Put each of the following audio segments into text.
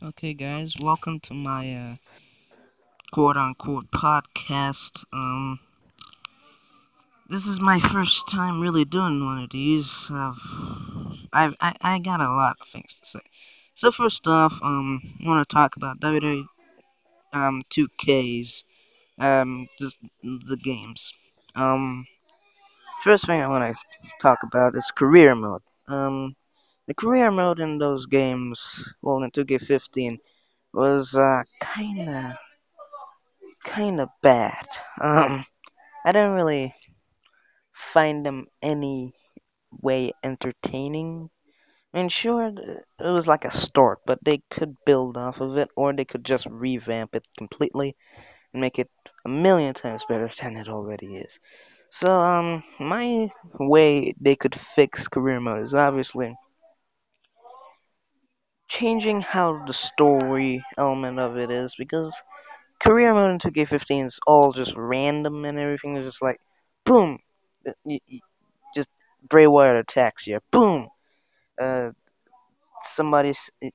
Okay, guys, welcome to my quote unquote podcast. This is my first time really doing one of these. I got a lot of things to say. So first off, I want to talk about WWE 2K's just the games. Um, First thing I want to talk about is career mode. The career mode in those games, well, in 2K15, was kind of bad. I didn't really find them any way entertaining. I mean, sure, it was like a start, but they could build off of it, or they could just revamp it completely and make it a million times better than it already is. So, my way they could fix career mode is obviously changing how the story element of it is, because career mode in 2K15 is all just random and everything is just like, boom, just Bray Wyatt attacks you, boom. Uh,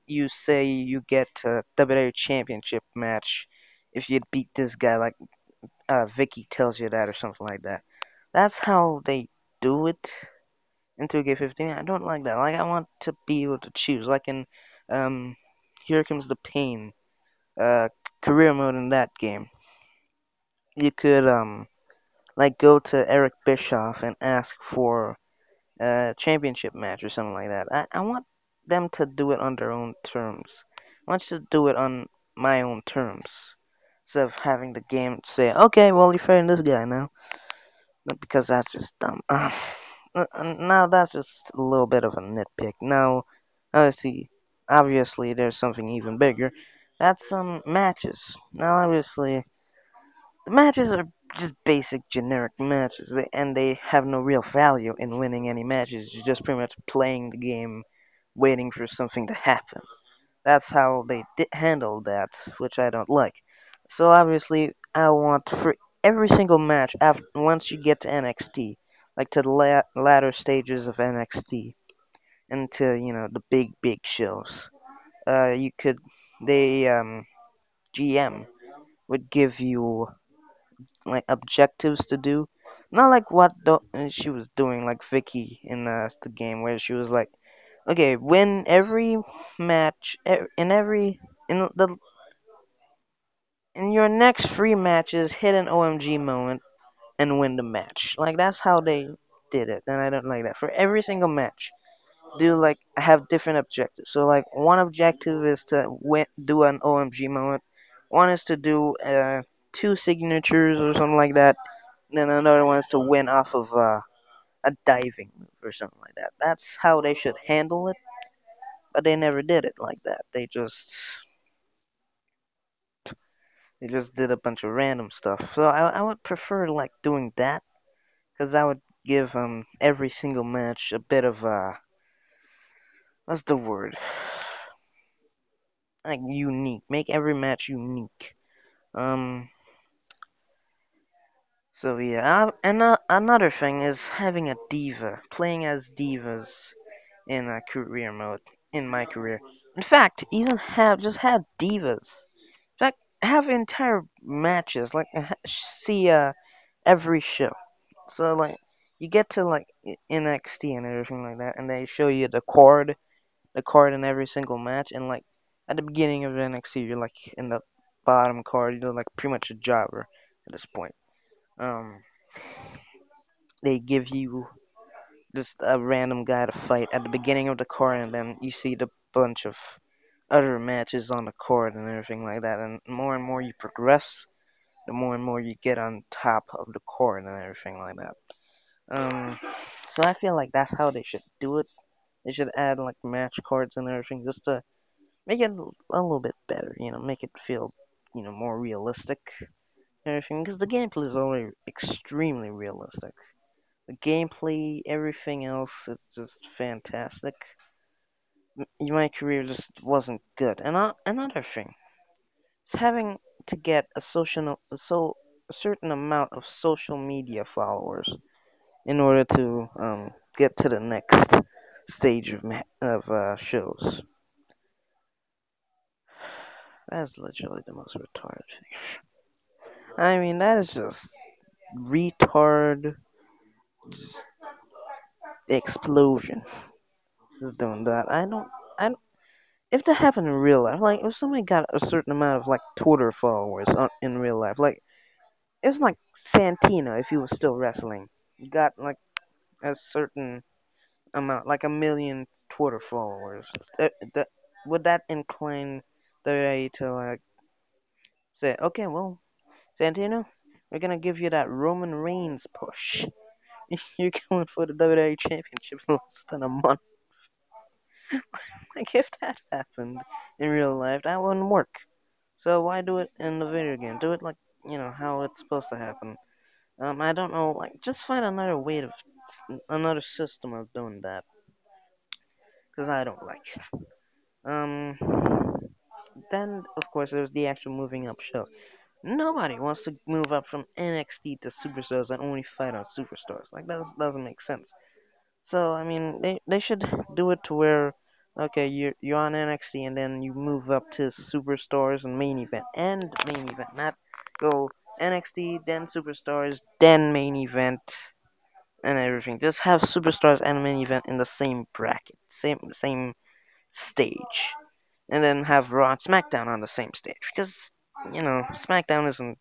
you say you get a WWE Championship match if you beat this guy, like Vicky tells you that or something like that. That's how they do it in 2K15. I don't like that. Like I want to be able to choose, like in um, Here Comes the Pain, uh, career mode in that game. You could like go to Eric Bischoff and ask for a championship match or something like that. I want them to do it on their own terms. I want you to do it on my own terms. Instead of having the game say, okay, well, you're fighting this guy now. Because that's just dumb. Now, that's just a little bit of a nitpick. Now, obviously, there's something even bigger. That's some matches. Now, obviously, the matches are just basic generic matches, and they have no real value in winning any matches. You're just pretty much playing the game, waiting for something to happen. That's how they handle that, which I don't like. So obviously, I want for every single match after once you get to NXT, like to the latter stages of NXT, and to the big shows. You could they GM would give you like objectives to do. Not like what she was doing, like Vicky in the game, where she was like, "Okay, win every match in every in the in your next three matches, hit an OMG moment and win the match." Like that's how they did it, and I don't like that. For every single match, do like have different objectives. So like one objective is to do an OMG moment. One is to do two signatures or something like that. Then another one is to win off of a diving move or something like that. That's how they should handle it. But they never did it like that. They just did a bunch of random stuff. So I would prefer like doing that, because that would give every single match a bit of what's the word, like unique. Make every match unique. Um. So yeah, and another thing is having a diva, playing as divas in a career mode. In my career, in fact, even have divas. In fact, have entire matches, like see every show. So like you get to like NXT and everything like that, and they show you the card in every single match, and like at the beginning of NXT, you're like in the bottom card, you're like pretty much a jobber at this point. Um, they give you just a random guy to fight at the beginning of the card, and then you see the bunch of other matches on the card and everything like that. And more you progress, the more and more you get on top of the card and everything like that. Um, so I feel like that's how they should do it. They should add like match cards and everything just to make it a little bit better. Make it feel more realistic and everything, because the gameplay is already extremely realistic. The gameplay, everything else is just fantastic. My career just wasn't good. And another thing is having to get a certain amount of social media followers in order to get to the next stage of shows. That's literally the most retarded thing. I mean, that is just retard just explosion. Just doing that. I don't. If that happened in real life, like if somebody got a certain amount of like Twitter followers in real life, like it was like Santino if he was still wrestling, got like a certain amount, like a million Twitter followers. That would that incline WWE to like say, okay, well, Santino, we're gonna give you that Roman Reigns push. You're going for the WWE Championship in less than a month. Like if that happened in real life, that wouldn't work. So why do it in the video game? Do it like how it's supposed to happen. I don't know. Like just find another way of another system of doing that, because I don't like it. Then of course there's the actual moving up show. Nobody wants to move up from NXT to Superstars and only fight on Superstars. Like that doesn't make sense. So I mean, they should do it to where, okay, you're on NXT and then you move up to Superstars and main event, not go NXT then Superstars then main event and everything. Just have Superstars and main event in the same bracket, same stage, and then have Raw and SmackDown on the same stage because SmackDown isn't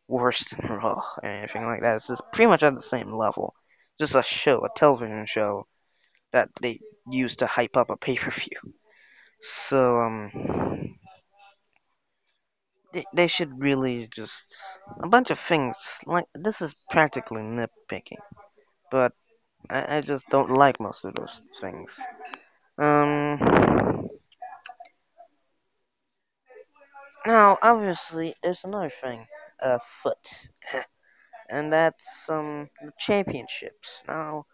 worse than Raw or anything like that. It's just pretty much at the same level. Just a show, a television show that they use to hype up a pay per view. So they should really just a bunch of things like this is practically nitpicking, but I just don't like most of those things. Um, Now obviously there's another thing afoot, and that's the championships. Now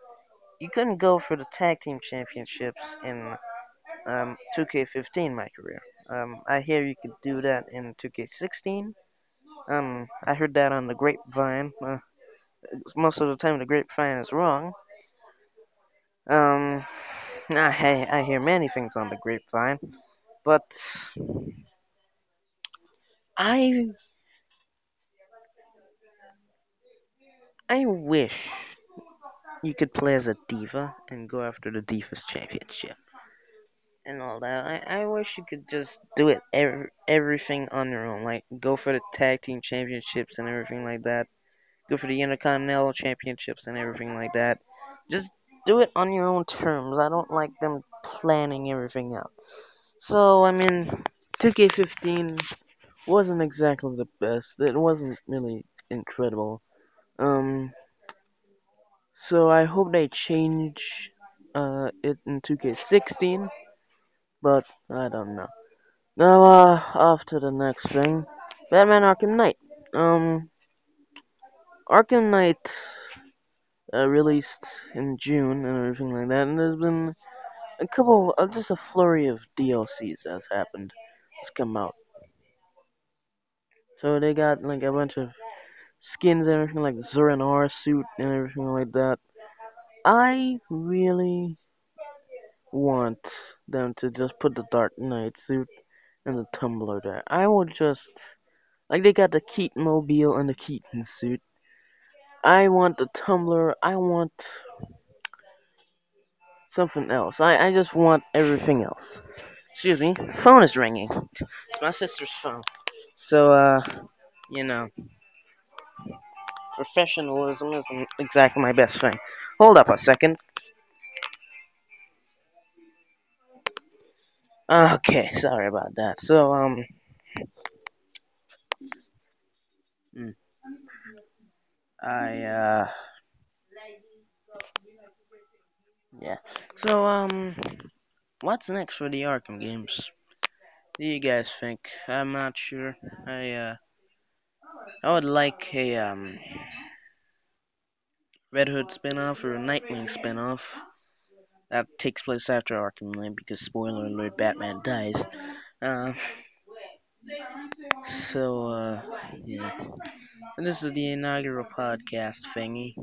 you couldn't go for the tag team championships in 2K15 my career. I hear you could do that in 2K16. I heard that on the grapevine. Most of the time, the grapevine is wrong. Um, I hear many things on the grapevine, but I I wish you could play as a diva and go after the Divas Championship and all that. I wish you could just do it everything on your own, like go for the tag team championships and everything like that. Go for the Intercontinental Championships and everything like that. Just do it on your own terms. I don't like them planning everything out. So, I mean, 2K15 wasn't exactly the best. It wasn't really incredible. Um, so I hope they change it in 2K16, but I don't know. Now, off to the next thing. Batman Arkham Knight. Um, Arkham Knight released in June and everything like that. And there's been a couple, just a flurry of DLCs has happened. It's come out. So they got like a bunch of skins and everything, like Zuran R suit and everything like that. I really want them to just put the Dark Knight suit and the Tumbler there. I would just like they got the Keaton mobile and the Keaton suit. I want the Tumbler. I want something else. I just want everything else. Excuse me, phone is ringing. It's my sister's phone. So, you know, professionalism isn't exactly my best thing. Hold up a second. Okay, sorry about that. So, hmm, I, yeah. So, what's next for the Arkham games? Do you guys think? I'm not sure. I would like a, Red Hood spin-off or a Nightwing spin-off that takes place after Arkham Knight because spoiler alert, Batman dies. Uh, yeah. And this is the inaugural podcast thingy.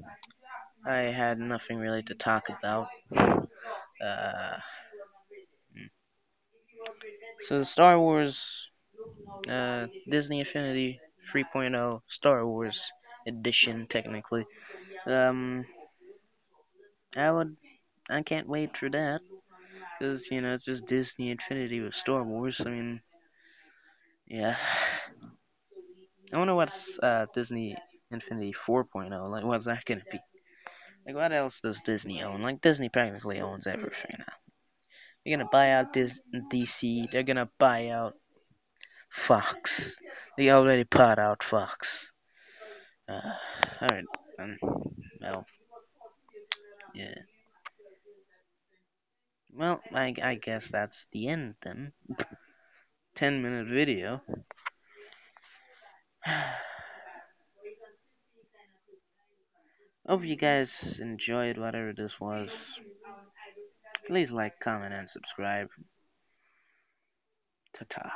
I had nothing really to talk about. Uh, so Star Wars Disney Infinity 3.0 Star Wars edition, technically. Um, I would, I can't wait for that because it's just Disney Infinity with Star Wars. I mean, yeah. I wonder what's Disney Infinity 4.0 like. What's that gonna be? Like, what else does Disney own? Like, Disney practically owns everything now. They're gonna buy out DC. They're gonna buy out Fox. They already bought out Fox. Uh, Alright, well, yeah. Well, I guess that's the end then. 10-minute video. Hope you guys enjoyed whatever this was. Please like, comment, and subscribe. Ta ta.